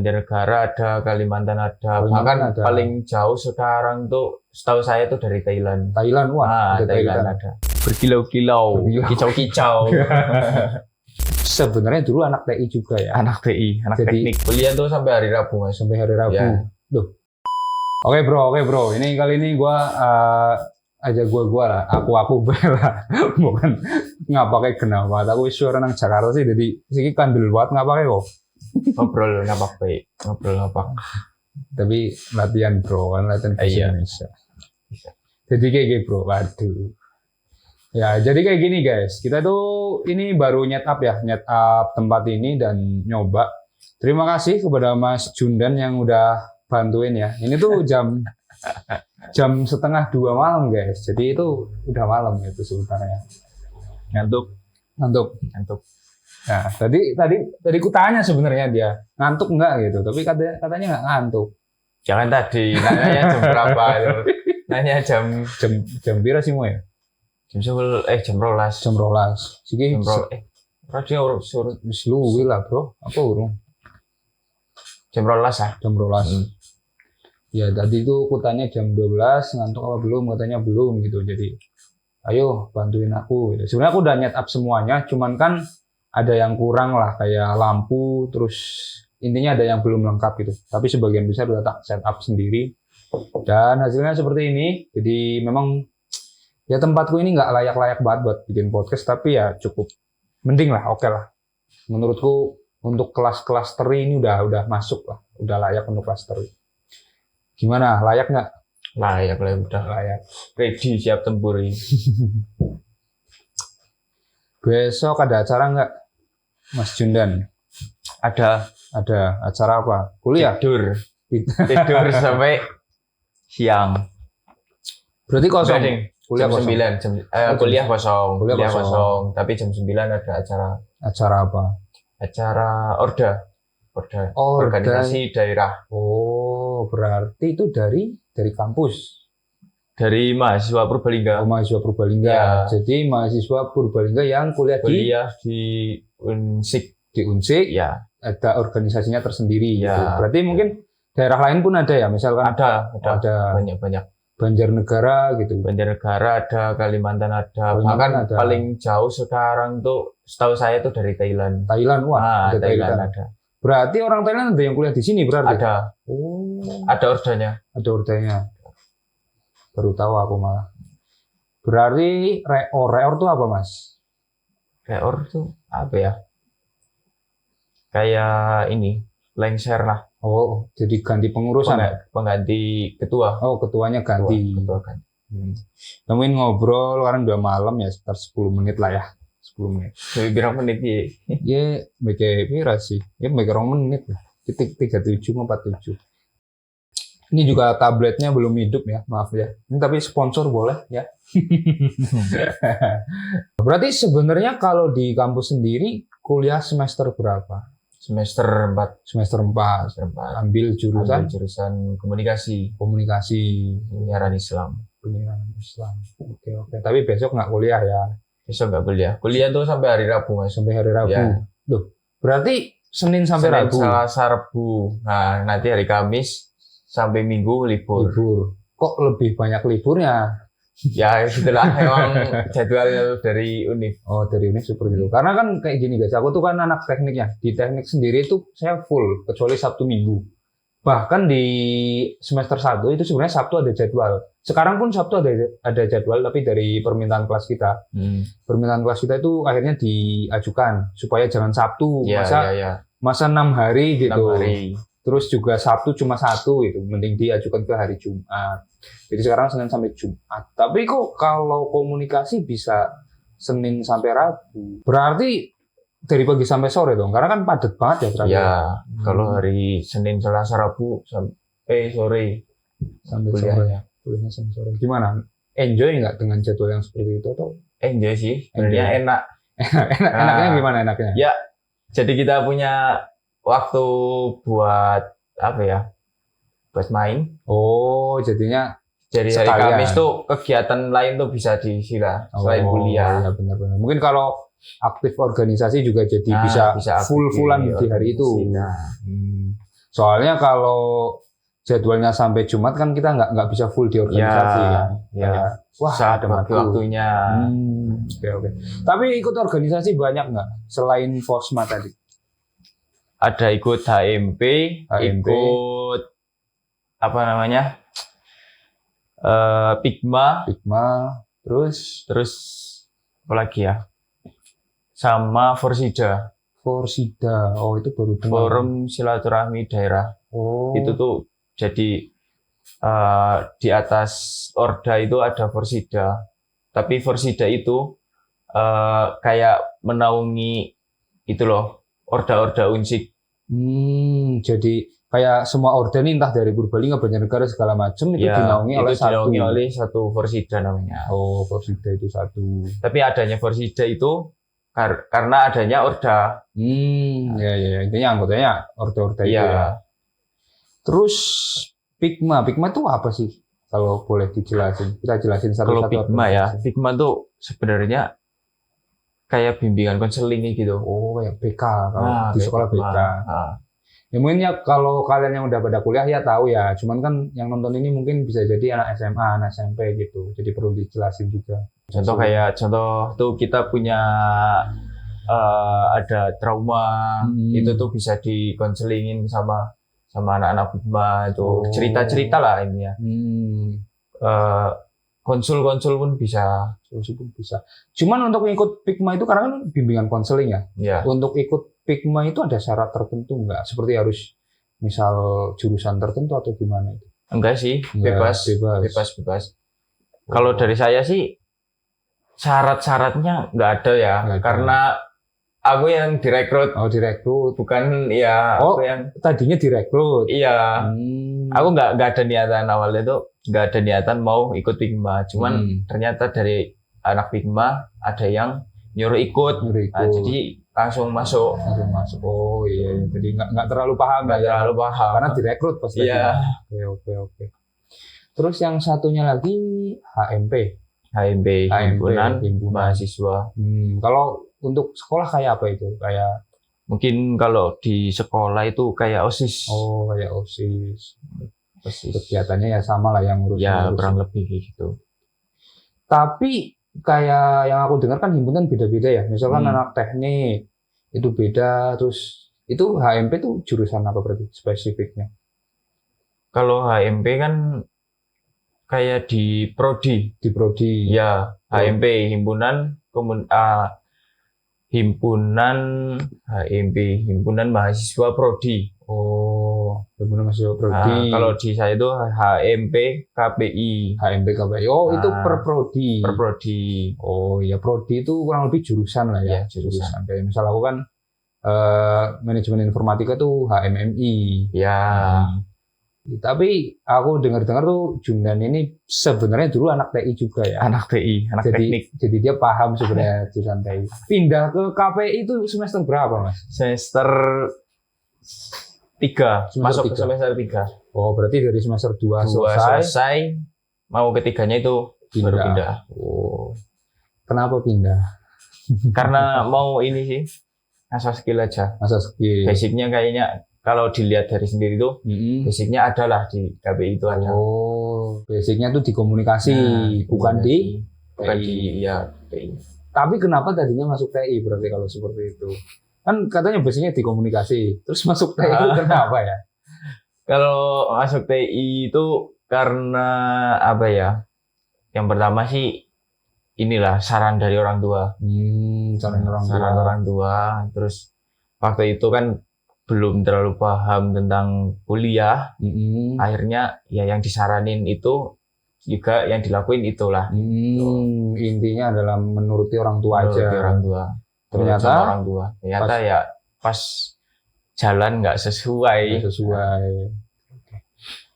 Banjarnegara ada, Kalimantan ada, Kalimantan bahkan ada. paling jauh sekarang tuh setahu saya tuh dari Thailand. Thailand, wah, ada Thailand ada. Berkilau-kilau, kicau-kicau. Sebenarnya dulu anak TI juga ya. Anak TI, anak Jadi- teknik. Kuliah tuh sampai hari Rabu Mas. Sampai hari Rabu. Ya. Loh. Oke bro. Ini kali ini gua aja gua lah. Aku bela. Bukan nggak pakai kenapa. Aku suara nang Jakarta sih. Jadi siki kandel buat nggak pakai kok. Ngobrol ngapak baik, ngobrol ngapak. Tapi latihan bro, kan latihan bahasa Iya. Indonesia. Jadi kayak gitu bro. Waduh. Ya, jadi kayak gini guys. Kita tuh ini baru nyet up tempat ini dan nyoba. Terima kasih kepada Mas Jundan yang udah bantuin ya. Ini tuh jam 1:30 malam guys. Jadi itu udah malam itu sebenarnya. Ngantuk. Nah, tadi ku tanya sebenarnya dia ngantuk enggak gitu, tapi katanya enggak ngantuk. Jangan tadi, nanya jam berapa itu. Nanya jam Jam pira sih mo ya? jam 11, jam 12. Jam 12. Siki Jam 12. Radio suruh wis luwi lah, Bro. Apa urung? jam 12 ah. Jam 12. Ya, tadi itu ku tanya jam 12 ngantuk apa belum, katanya belum gitu. Jadi ayo bantuin aku gitu. Sebenarnya aku udah nyet up semuanya, cuman kan ada yang kurang lah kayak lampu, terus intinya ada yang belum lengkap gitu. Tapi sebagian besar udah tak set up sendiri. Dan hasilnya seperti ini. Jadi memang ya tempatku ini nggak layak-layak banget buat bikin podcast, tapi ya cukup mending lah, oke lah. Menurutku untuk kelas teri ini udah masuk lah, udah layak untuk kelas teri. Gimana, layak nggak? Layak lah udah. Layak. Ready siap tempur ini. Besok ada acara nggak, Mas Jundan? Ada Acara apa? Kuliah? tidur sampai siang. Berarti kosong. Enggak, Ding. Kuliah jam kosong. 9 kuliah kosong. Kuliah Kuliah kosong. kosong. Tapi jam 9 ada acara. Acara apa? Acara Orda. Orda. Organisasi daerah. Oh, berarti itu dari kampus. Dari mahasiswa Purbalingga. Mahasiswa Purbalingga. Ya. Jadi mahasiswa Purbalingga yang kuliah di Unsik. di Unsik, Ya, ada organisasinya tersendiri. Ya. Gitu. Berarti mungkin daerah lain pun ada ya, misalkan ada ada banyak. Banjarnegara gitu. Banjarnegara ada, Kalimantan ada, Kalimantan bahkan ada. paling jauh sekarang tuh setahu saya tuh dari Thailand. Thailand, wah, ada Thailand Thailand. ada. Berarti orang Thailand ada yang kuliah di sini berarti? Ada, Oh, ada ordanya. ada ordanya. Baru tahu aku malah. Berarti reor tuh apa, Mas? Reor tuh apa ya? Kayak ini, lengser lah. Oh, jadi ganti pengurusan ya? Pengganti ketua. Oh, ketuanya ganti. Ketua ganti. Nemuin ngobrol, karena udah malam ya, sekitar 10 menit lah ya. 10 menit. Jadi berapa menit ya? Ya, mikir pira sih. Ya, mikir 2 menit lah. Titik 37, 47. Ini juga tabletnya belum hidup ya, maaf ya. Ini tapi sponsor boleh ya. Berarti sebenarnya kalau di kampus sendiri kuliah semester berapa? Semester 4. Semester 4. Semester 4. Ambil jurusan Jurusan komunikasi. komunikasi Penyiaran Islam. penyiaran Islam. Oke. Tapi besok nggak kuliah ya, Besok nggak kuliah. Kuliah tuh sampai hari Rabu Mas. sampai hari Rabu. Ya. Loh, berarti Senin sampai Senin, Rabu Selasa, Rabu. Nah, nanti hari Kamis sampai Minggu libur. libur. Kok lebih banyak liburnya? Ya, itulah emang jadwal dari univ. Oh, dari ini seperti itu. Karena kan kayak gini guys, aku tuh kan anak tekniknya. Di teknik sendiri itu saya full, kecuali Sabtu Minggu. Bahkan di semester 1 itu sebenarnya Sabtu ada jadwal. Sekarang pun Sabtu ada jadwal, tapi dari permintaan kelas kita. Permintaan kelas kita itu akhirnya diajukan supaya jangan Sabtu, Ya, masa 6 hari gitu. 6 hari. Terus juga Sabtu cuma 1 gitu, mending diajukan ke hari Jumat. Jadi sekarang Senin sampai Jumat. Tapi kok kalau komunikasi bisa Senin sampai Rabu? Berarti dari pagi sampai sore dong, karena kan padat banget ya berarti. Ya, kalau hari Senin, Selasa, Rabu sampai sore. Sampai kuliahnya. sore. Kuliahnya sampai sore. Gimana? Enjoy nggak dengan jadwal yang seperti itu atau? Enjoy sih, sebenarnya enak. Enaknya gimana enaknya? Ya, jadi kita punya waktu buat apa ya? Buat main. Oh, jadinya Jadi hari sekalian. Kamis tuh kegiatan lain tuh bisa diisi lah selain kuliah. Ya benar-benar. Mungkin kalau aktif organisasi juga jadi Nah, bisa aktif full-fullan di hari itu. organisasi. Nah, Soalnya kalau jadwalnya sampai Jumat kan kita nggak bisa full di organisasi kan. Ya. Kayak, wah Saat ada matkul. waktu-waktunya. Oke. Tapi ikut organisasi banyak nggak selain Fosma tadi? Ada ikut HMP, ikut apa namanya? Pigma, terus apa lagi ya? Sama Forsida. Oh itu baru dengar. Forum Silaturahmi Daerah. Oh. Itu tuh jadi di atas Orda itu ada Forsida. Tapi Forsida itu kayak menaungi itu loh, Orda-orda Unsik. Jadi kayak semua orda ini entah dari Purbalingga, Banjarnegara segala macam itu dinaungi oleh satu Forsida namanya. Oh, Forsida itu satu. Tapi adanya Forsida itu karena adanya Orda. Ya. Intinya anggotanya orda-orda itu Ya. ya. Terus Pigma itu apa sih? Kalau boleh dijelasin, kita jelasin satu-satu. Kalau Pigma ya, Pigma tuh sebenarnya kayak bimbingan konseling gitu. Oh, kayak BK kalau di sekolah BK. Ya mungkin ya kalau kalian yang udah pada kuliah ya tahu ya. Cuman kan yang nonton ini mungkin bisa jadi anak SMA, anak SMP gitu. Jadi perlu dijelasin juga. Contoh tuh kita punya ada trauma, itu tuh bisa dikonselingin sama anak-anak Pigma itu. Cerita-cerita lah ini ya. Konsul pun bisa. Cuman untuk ikut Pigma itu karena kan bimbingan konseling ya. Ya. Untuk ikut Pigma itu ada syarat tertentu nggak? Seperti harus misal jurusan tertentu atau gimana itu? Enggak sih, bebas. Kalau dari saya sih syarat-syaratnya nggak ada ya, karena aku yang direkrut. Oh, direkrut. Bukan ya. Oh, aku yang tadinya direkrut. Iya. Aku nggak ada niatan awalnya tuh, nggak ada niatan mau ikut Pigma. Cuman ternyata dari anak Pigma ada yang nyuruh ikut. Nah, jadi langsung masuk. Oh iya, jadi nggak terlalu paham. Karena direkrut pasti. Iya. Oke. Terus yang satunya lagi HMP, Himpunan Mahasiswa. Kalau untuk sekolah kayak apa itu? Kayak mungkin kalau di sekolah itu kayak OSIS. Oh, kayak OSIS. Kegiatannya ya sama lah yang ngurus. Ya, kurang lebih gitu. Tapi kayak yang aku dengar kan himpunan beda-beda ya. Misalkan anak teknik itu beda, terus itu HMP itu jurusan apa berarti spesifiknya? Kalau HMP kan kayak di prodi. Ya, HMP Himpunan Mahasiswa Prodi. Oh, himpunan mahasiswa prodi. Nah, kalau di saya itu HMP KPI. Oh, itu per prodi. Oh iya, prodi itu kurang lebih jurusan lah ya. Jurusan. Kayak misal aku kan manajemen informatika tuh HMMI. Ya. Tapi aku dengar-dengar tuh Jundan ini sebenarnya dulu anak TI juga ya. Anak teknik. Jadi dia paham sebenarnya jurusan TI. Pindah ke KPI itu semester berapa, Mas? Semester 3. Masuk ke semester 3. Oh, berarti dari semester 2 selesai. Mau ketiganya itu baru pindah. Oh. Kenapa pindah? Karena mau ini sih. Asal skill aja. Basicnya kayaknya kalau dilihat dari sendiri tuh, basicnya adalah di KPI itu ada. Oh, basicnya tuh di komunikasi, bukan di TI. Tapi kenapa tadinya masuk TI berarti kalau seperti itu? Kan katanya basicnya di komunikasi, terus masuk TI itu kenapa ya? Kalau masuk TI itu karena apa ya? Yang pertama sih inilah saran dari orang tua. Saran orang tua. Terus waktu itu kan belum terlalu paham tentang kuliah, akhirnya ya yang disaranin itu juga yang dilakuin itulah. Intinya adalah menuruti orang tua aja. Ternyata ya pas jalan nggak sesuai.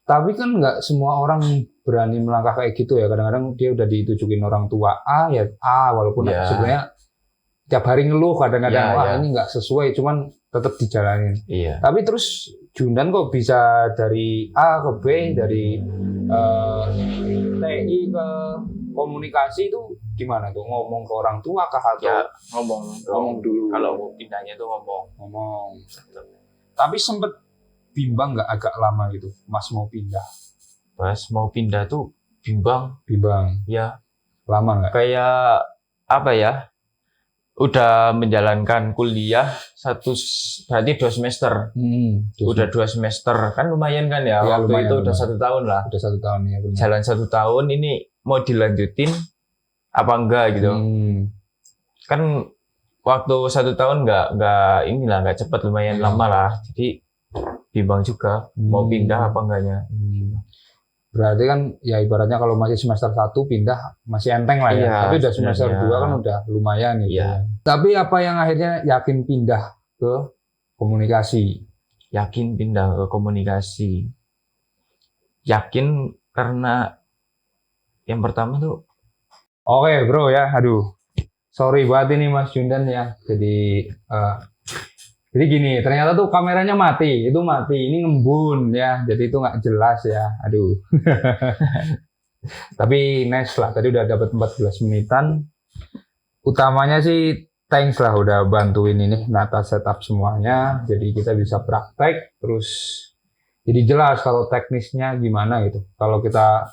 Tapi kan nggak semua orang berani melangkah kayak gitu ya. Kadang-kadang dia udah ditujukin orang tua walaupun sebenarnya tiap hari ngeluh kadang-kadang ini nggak sesuai, cuman tetap dijalanin. Iya. Tapi terus Jundan kok bisa dari A ke B, dari TI ke komunikasi itu gimana tuh? Ngomong ke orang tua kah atau? Ya, ngomong dulu. Kalau mau pindahnya tuh ngomong. Tapi sempet bimbang nggak agak lama gitu, Mas mau pindah? Pas mau pindah tuh bimbang Bimbang, ya, lama nggak? kayak apa ya, udah menjalankan kuliah berarti 2 semester. Terus Udah 2 semester kan lumayan kan ya, Ya, waktu lumayan, itu udah lumayan. 1 tahun lah. udah 1 tahun ya benar. Jalan 1 tahun ini mau dilanjutin apa enggak gitu. Kan waktu 1 tahun nggak cepet, lumayan lama lah. Jadi bimbang juga mau pindah apa enggaknya. Berarti kan ya ibaratnya kalau masih semester 1 pindah masih enteng lah ya. Iya, Tapi udah semester sebenarnya. 2 kan udah lumayan gitu. Iya. Ya. Tapi apa yang akhirnya yakin pindah ke komunikasi? Yakin pindah ke komunikasi. Yakin karena yang pertama tuh Oke bro ya, aduh. Sorry banget ini Mas Jundan ya. Jadi gini, ternyata tuh kameranya mati. Itu mati, ini ngembun ya. Jadi itu nggak jelas ya. Aduh. Tapi nice lah, tadi udah dapat 14 menitan. Utamanya sih thanks lah udah bantuin ini nata setup semuanya. Jadi kita bisa praktek terus jadi jelas kalau teknisnya gimana gitu. Kalau kita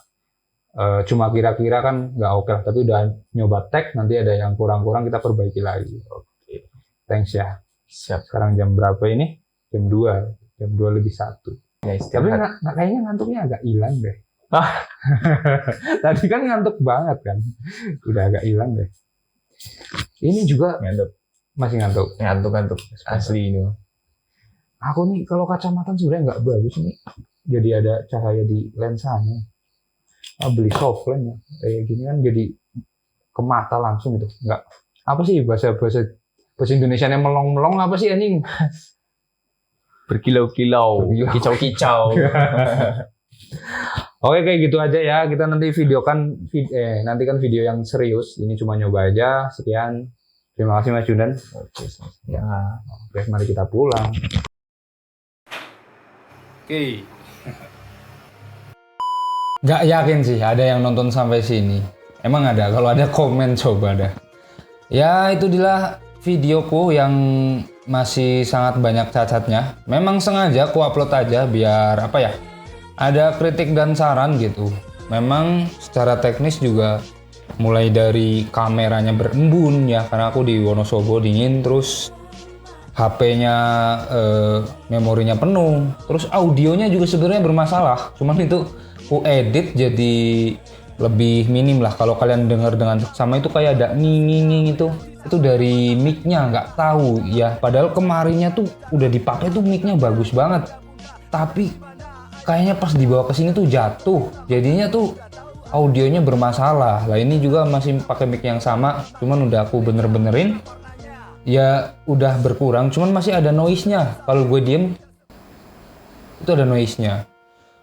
cuma kira-kira kan nggak oke, tapi udah nyoba tek, nanti ada yang kurang-kurang kita perbaiki lagi. Oke. Thanks ya. siap. Sekarang jam berapa ini? Jam 2. Jam 2 lebih 1. Ya, Tapi kayaknya ngantuknya agak hilang deh. Ah. Tadi kan ngantuk banget kan. Udah agak hilang deh. Ini juga ngantuk, masih ngantuk. ngantuk asli ini. Aku nih kalau kacamata sebenarnya nggak bagus nih. Jadi ada cahaya di lensanya. Beli soft lens ya. Kayak gini kan jadi ke mata langsung gitu. Nggak. Apa sih bahasa Indonesianya melong-melong apa sih anjing? Berkilau-kilau, Berkilau. kicau-kicau. Oke kayak gitu aja ya. Kita nanti nanti kan video yang serius. Ini cuma nyoba aja. Sekian. Terima kasih Mas Jundan. Oke, ya. Oke, mari kita pulang. Oke. Gak yakin sih ada yang nonton sampai sini. Emang ada? Kalau ada komen coba dah. Ya itu adalah videoku yang masih sangat banyak cacatnya. Memang sengaja aku upload aja biar apa ya? Ada kritik dan saran gitu. Memang secara teknis juga mulai dari kameranya berembun ya karena aku di Wonosobo dingin, terus HP-nya memorinya penuh, terus audionya juga sebenarnya bermasalah. Cuman itu aku edit jadi lebih minim lah. Kalau kalian dengar dengan sama itu kayak ada nging itu dari mic-nya, nggak tahu ya. Padahal kemarinnya tuh udah dipakai tuh mic-nya bagus banget. Tapi kayaknya pas dibawa ke sini tuh jatuh. Jadinya tuh audionya bermasalah. Lah ini juga masih pakai mic yang sama, cuman udah aku bener-benerin. Ya udah berkurang, cuman masih ada noise-nya. Kalau gue diem itu ada noise-nya.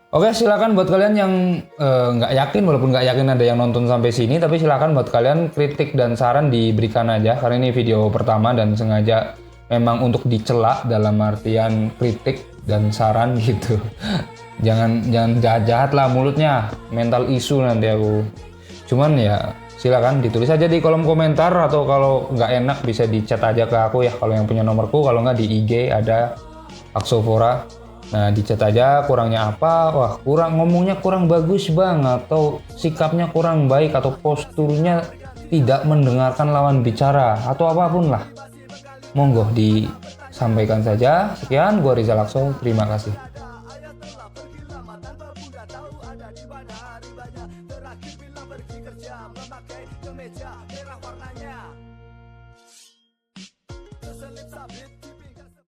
Oke, silakan buat kalian yang nggak yakin, walaupun nggak yakin ada yang nonton sampai sini, tapi silakan buat kalian kritik dan saran diberikan aja, karena ini video pertama dan sengaja memang untuk dicela dalam artian kritik dan saran gitu. Jangan jahat-jahat lah mulutnya, mental isu nanti aku. Cuman ya silakan ditulis aja di kolom komentar, atau kalau nggak enak bisa di chat aja ke aku ya, kalau yang punya nomorku. Kalau nggak di IG ada Aksofora. Nah, di chat aja kurangnya apa, wah ngomongnya kurang bagus bang, atau sikapnya kurang baik, atau posturnya tidak mendengarkan lawan bicara, atau apapun lah. Monggo disampaikan saja. Sekian, gua Rizal Akso, terima kasih. Keselip sabit